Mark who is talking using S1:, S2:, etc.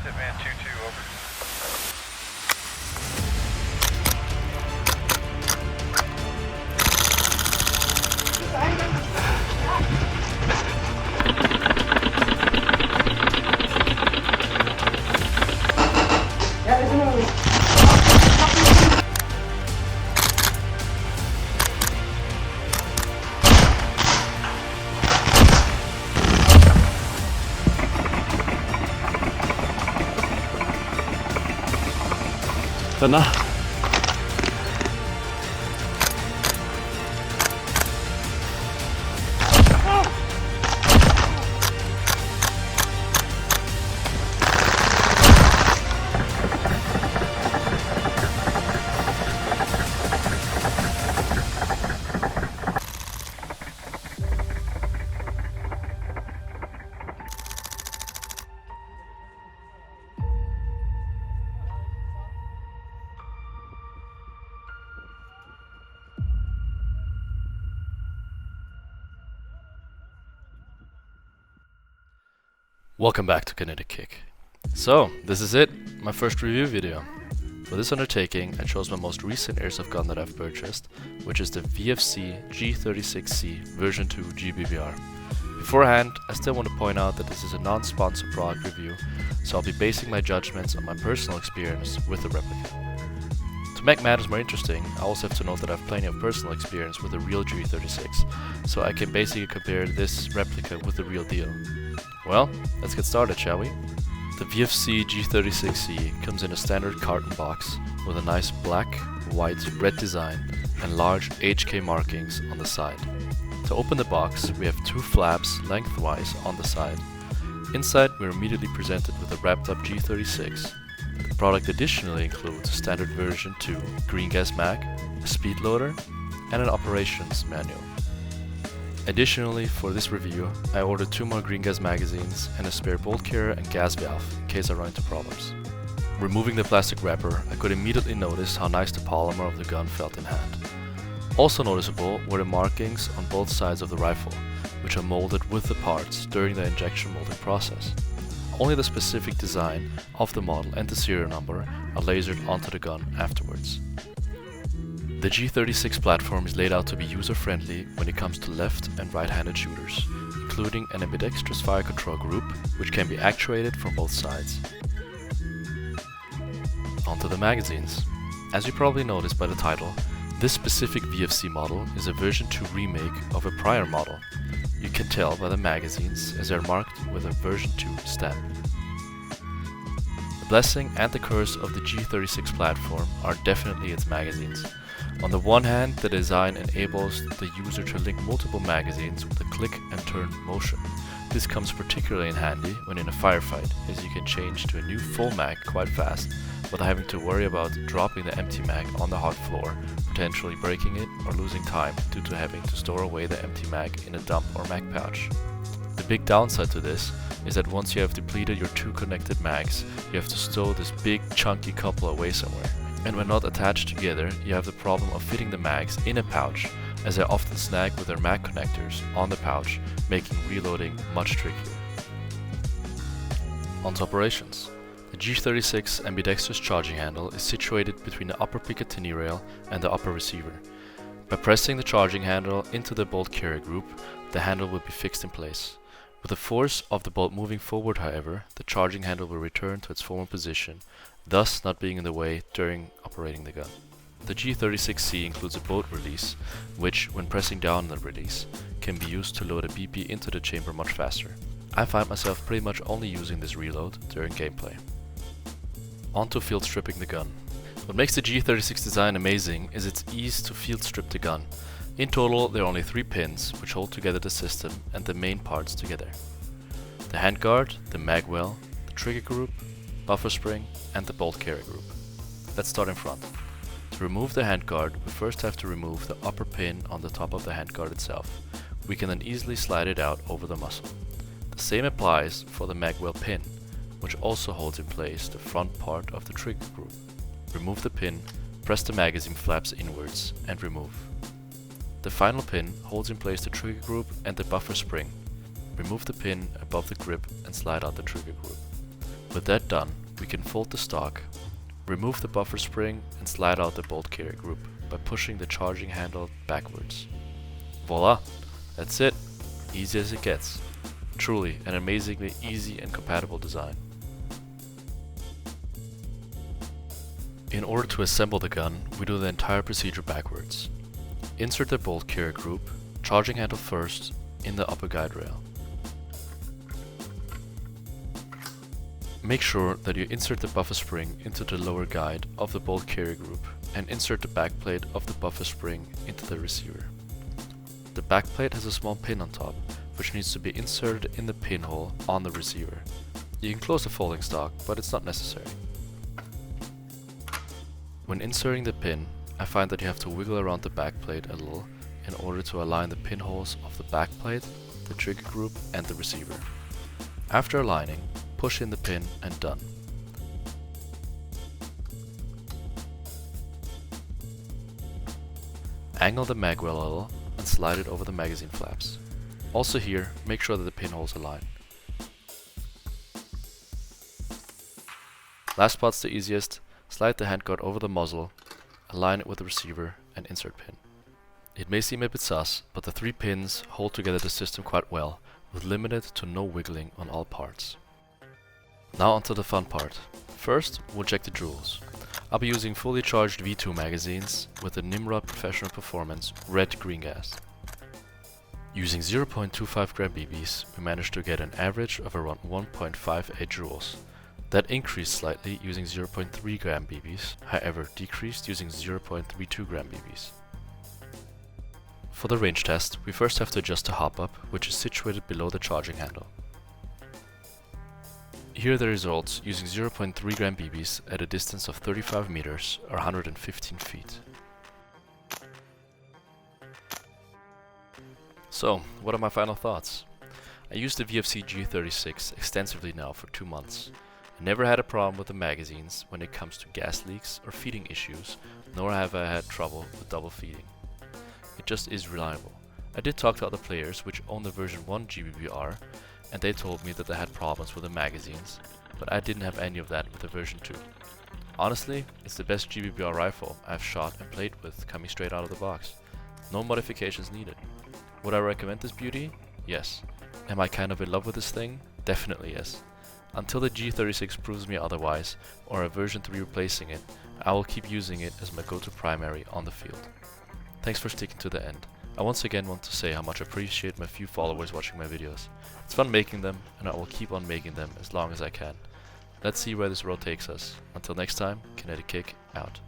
S1: Hitman 2-2, over.
S2: Danach.
S3: Welcome back to Kinetic Kick. So, this is it, my first review video. For this undertaking, I chose my most recent airsoft gun that I've purchased, which is the VFC G36 version 2 GBBR. Beforehand, I still want to point out that this is a non-sponsored product review, so I'll be basing my judgments on my personal experience with the replica. To make matters more interesting, I also have to note that I have plenty of personal experience with the real G36, so I can basically compare this replica with the real deal. Well, let's get started, shall we? The VFC G36C comes in a standard carton box with a nice black, white, red design and large HK markings on the side. To open the box, we have two flaps lengthwise on the side. Inside, we're immediately presented with a wrapped up G36. The product additionally includes a standard version 2 green gas mag, a speed loader, and an operations manual. Additionally, for this review, I ordered 2 more green gas magazines and a spare bolt carrier and gas valve in case I run into problems. Removing the plastic wrapper, I could immediately notice how nice the polymer of the gun felt in hand. Also noticeable were the markings on both sides of the rifle, which are molded with the parts during the injection molding process. Only the specific design of the model and the serial number are lasered onto the gun afterwards. The G36 platform is laid out to be user-friendly when it comes to left and right-handed shooters, including an ambidextrous fire control group, which can be actuated from both sides. Onto the magazines. As you probably noticed by the title, this specific VFC model is a version 2 remake of a prior model. You can tell by the magazines as they are marked with a version 2 stamp. The blessing and the curse of the G36 platform are definitely its magazines. On the one hand, the design enables the user to link multiple magazines with a click and turn motion. This comes particularly in handy when in a firefight, as you can change to a new full mag quite fast without having to worry about dropping the empty mag on the hard floor, potentially breaking it or losing time due to having to store away the empty mag in a dump or mag pouch. The big downside to this is that once you have depleted your 2 connected mags, you have to stow this big chunky couple away somewhere. And when not attached together, you have the problem of fitting the mags in a pouch, as they often snag with their mag connectors on the pouch, making reloading much trickier. On to operations. The G36 ambidextrous charging handle is situated between the upper Picatinny rail and the upper receiver. By pressing the charging handle into the bolt carrier group, the handle will be fixed in place. With the force of the bolt moving forward, however, the charging handle will return to its former position, thus not being in the way during operating the gun. The G36C includes a bolt release, which, when pressing down on the release, can be used to load a BP into the chamber much faster. I find myself pretty much only using this reload during gameplay. On to field stripping the gun. What makes the G36 design amazing is its ease to field strip the gun. In total, there are only 3 pins which hold together the system and the main parts together. The handguard, the mag well, the trigger group, buffer spring and the bolt carrier group. Let's start in front. To remove the handguard, we first have to remove the upper pin on the top of the handguard itself. We can then easily slide it out over the muzzle. The same applies for the mag well pin, which also holds in place the front part of the trigger group. Remove the pin, press the magazine flaps inwards and remove. The final pin holds in place the trigger group and the buffer spring. Remove the pin above the grip and slide out the trigger group. With that done, we can fold the stock, remove the buffer spring and slide out the bolt carrier group by pushing the charging handle backwards. Voila! That's it! Easy as it gets. Truly an amazingly easy and compatible design. In order to assemble the gun, we do the entire procedure backwards. Insert the bolt carrier group, charging handle first, in the upper guide rail. Make sure that you insert the buffer spring into the lower guide of the bolt carrier group and insert the backplate of the buffer spring into the receiver. The backplate has a small pin on top, which needs to be inserted in the pinhole on the receiver. You can close the folding stock, but it's not necessary. When inserting the pin, I find that you have to wiggle around the backplate a little in order to align the pinholes of the backplate, the trigger group and the receiver. After aligning, push in the pin and done. Angle the mag well a little and slide it over the magazine flaps. Also here, make sure that the pinholes align. Last part's the easiest. Slide the handguard over the muzzle, align it with the receiver and insert pin. It may seem a bit sus, but the 3 pins hold together the system quite well, with limited to no wiggling on all parts. Now onto the fun part. First, we'll check the jewels. I'll be using fully charged V2 magazines with the Nimrod Professional Performance Red Green Gas. Using 0.25 gram BBs, we managed to get an average of around 1.58 joules. That increased slightly using 0.3 gram BBs, however decreased using 0.32 gram BBs. For the range test, we first have to adjust the hop-up, which is situated below the charging handle. Here are the results using 0.3 gram BBs at a distance of 35 meters or 115 feet. So, what are my final thoughts? I used the VFC G36 extensively now for 2 months. I never had a problem with the magazines when it comes to gas leaks or feeding issues, nor have I had trouble with double feeding. It just is reliable. I did talk to other players which own the version 1 GBBR, and they told me that they had problems with the magazines, but I didn't have any of that with the version 2. Honestly, it's the best GBBR rifle I've shot and played with coming straight out of the box. No modifications needed. Would I recommend this beauty? Yes. Am I kind of in love with this thing? Definitely yes. Until the G36 proves me otherwise, or a version 3 replacing it, I will keep using it as my go-to primary on the field. Thanks for sticking to the end. I once again want to say how much I appreciate my few followers watching my videos. It's fun making them, and I will keep on making them as long as I can. Let's see where this road takes us. Until next time, Kinetic Kick out.